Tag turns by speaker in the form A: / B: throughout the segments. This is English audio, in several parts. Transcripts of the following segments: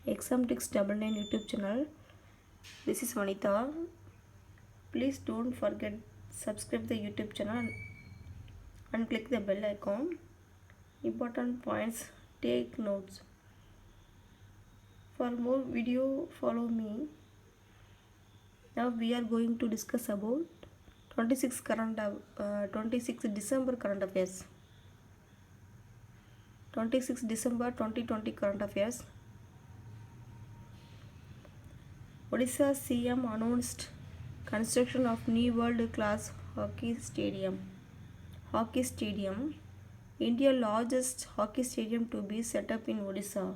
A: Exam99 YouTube channel. This is Vanitha. Please don't forget subscribe the YouTube channel and click the bell icon. Important points, take notes. For more video, follow me. Now we are going to discuss about 26 December current affairs. 26 December 2020 current affairs. Odisha CM announced construction of new world-class hockey stadium. India's largest hockey stadium to be set up in Odisha.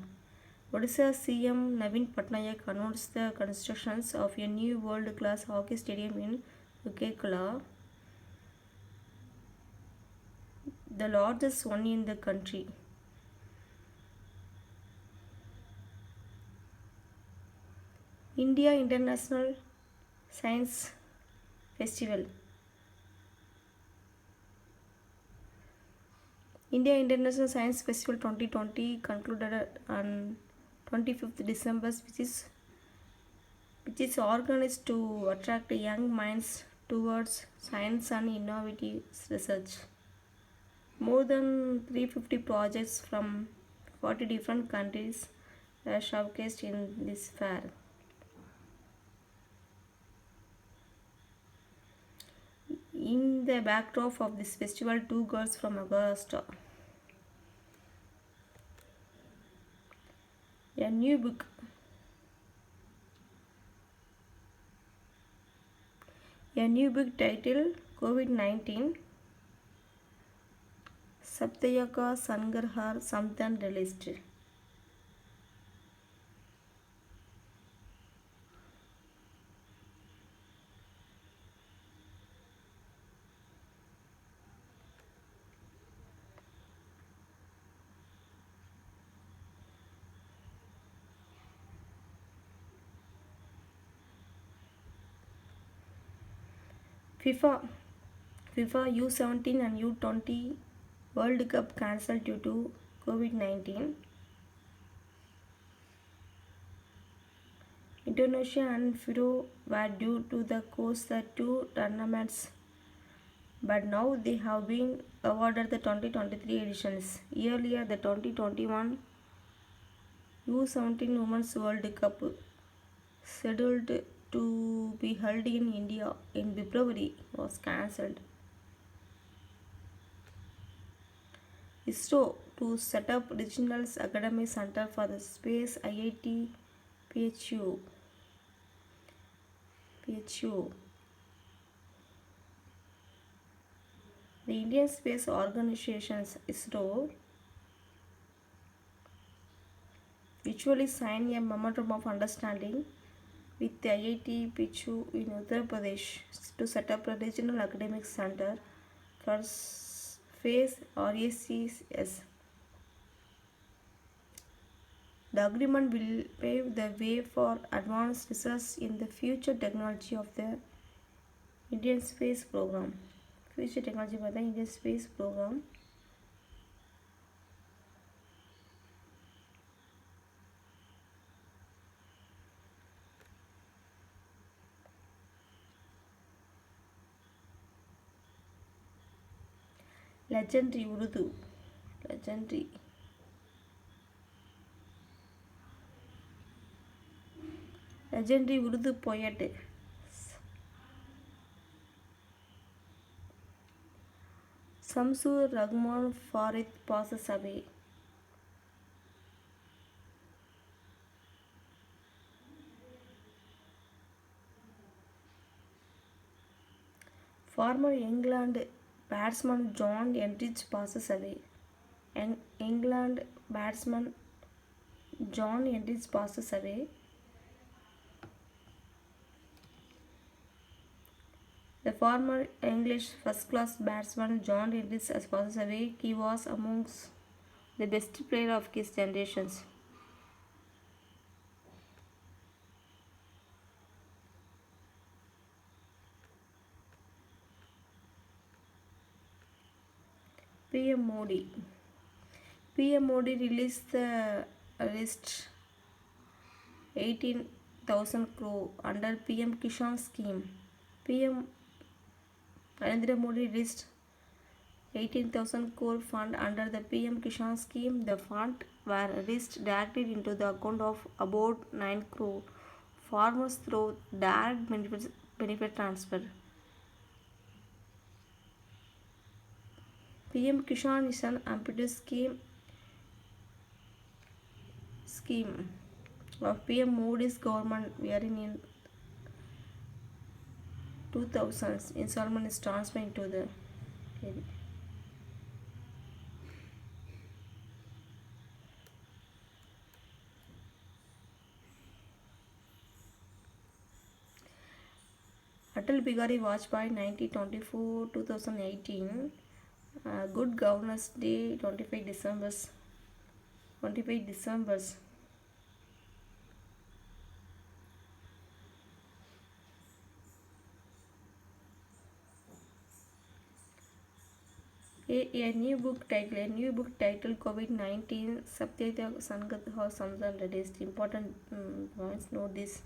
A: Odisha CM Navin Patnaik announced the construction of a new world-class hockey stadium in Ukekala, the largest one in the country. India International Science Festival. India International Science Festival 2020 concluded on 25th December, which is organized to attract young minds towards science and innovative research. More than 350 projects from 40 different countries are showcased in this fair. In the backdrop of this festival, two girls from Augusta. A new book. A new book titled COVID-19 Saptayaka Sangarhar Samthan released. FIFA U17 and U20 World Cup cancelled due to COVID-19. Indonesia and Peru were due to host the two tournaments, but now they have been awarded the 2023 editions. Earlier, the 2021 U17 Women's World Cup, scheduled to be held in India in February, was cancelled. ISRO to set up Regional Academic Center for the Space IIT PHU. The Indian Space Organization ISRO virtually signed a memorandum of understanding with the IIT PHU in Uttar Pradesh to set up a regional academic center for space RACS. The agreement will pave the way for advanced research in the future technology of the Indian space program. Future technology by the Indian space program. Legendary Urdu. Legendary Urdu poet Samsur Rahman Farid passes away. Former England batsman John Entridge passes away. England batsman John Entridge passes away. The former English first-class batsman John Entridge has passed away. He was amongst the best player of his generations. PM Modi released the list 18,000 crore under PM Kishan scheme. PM Narendra Modi reached 18,000 crore fund under the PM Kishan scheme. The fund were raised directly into the account of about 9 crore farmers through direct benefit transfer. PM Kishan is an ambitious scheme of PM Modi's government wherein in 2000s installment is transferred into the Atal Bihari Vajpayee 1924 2018 Good Governance Day 25 December 25 December a new book titled COVID-19 Satyatha Sangat has some released important points. Note this.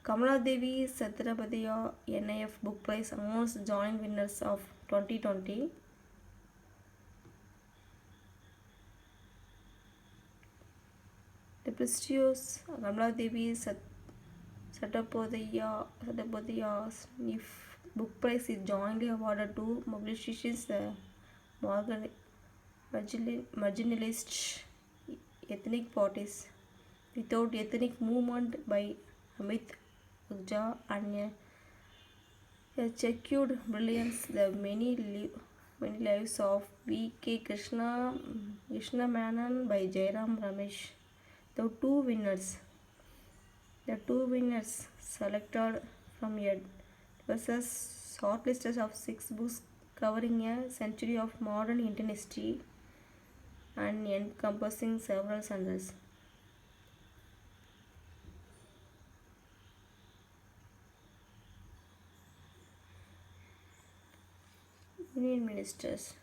A: Kamala Devi Satrapatiya NIF Book Prize announced joint winners of 2020. The prestigious Kamala Devi Satrapatiya's NIF Book Prize is jointly awarded to mobilizations the marginalized ethnic parties without ethnic movement by Amit Ujja and a checkered brilliance the many lives of V.K. Krishna Menon by Jairam Ramesh. The two winners selected from a diverse shortlist of 6 books covering a century of modern Indian history and encompassing several genres. Union ministers.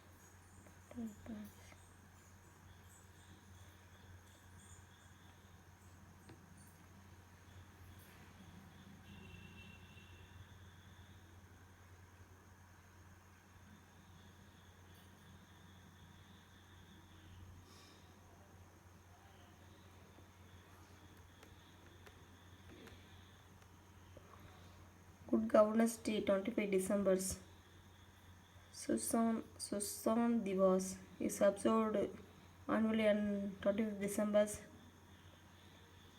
A: Good Governance Day 25 December. Susan Divas is observed annually on 25 December.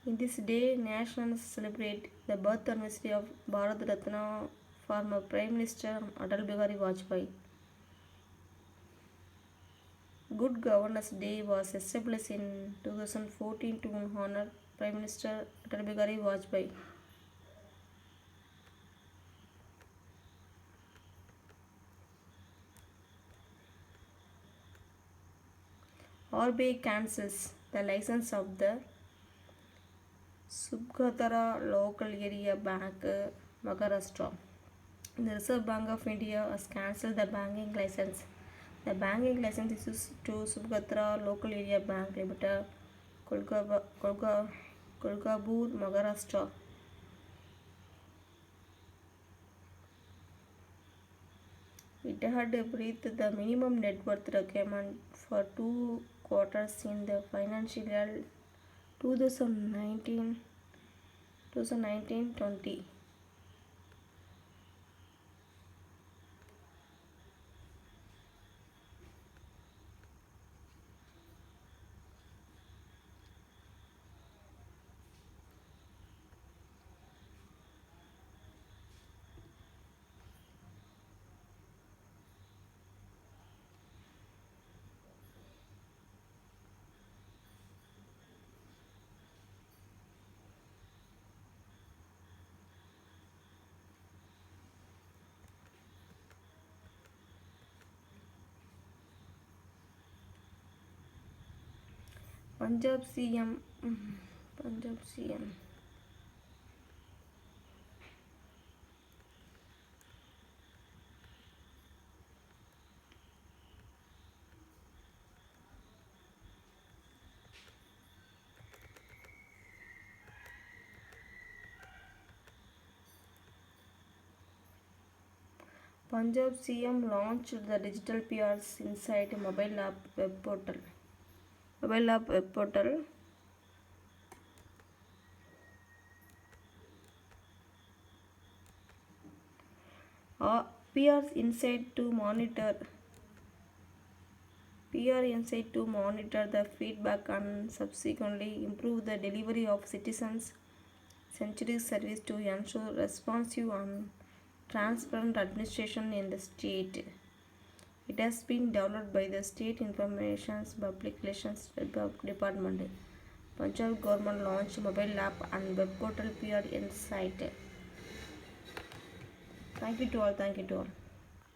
A: In this day, nations celebrate the birth anniversary of Bharat Ratna former Prime Minister Atal Bihari Vajpayee. Good Governance Day was established in 2014 to honor Prime Minister Atal Bihari Vajpayee. RBI cancels the license of the Subhadra Local Area Bank, Maharashtra. The Reserve Bank of India has cancelled the banking license. The banking license issued to Subhadra Local Area Bank Limited, Kolgabur, Maharashtra. It had breathed the minimum net worth requirement for 2 quarters in the financial year 2019-20. Punjab CM Punjab CM launched the digital PRs inside mobile app web portal. Mobile app web portal. PRs inside to monitor PR Insight to monitor the feedback and subsequently improve the delivery of citizens' century service to ensure responsive and transparent administration in the state. It has been developed by the State Information Public Relations Department. Punjab government launched mobile app and web portal PR Insight. Thank you to all. Thank you to all.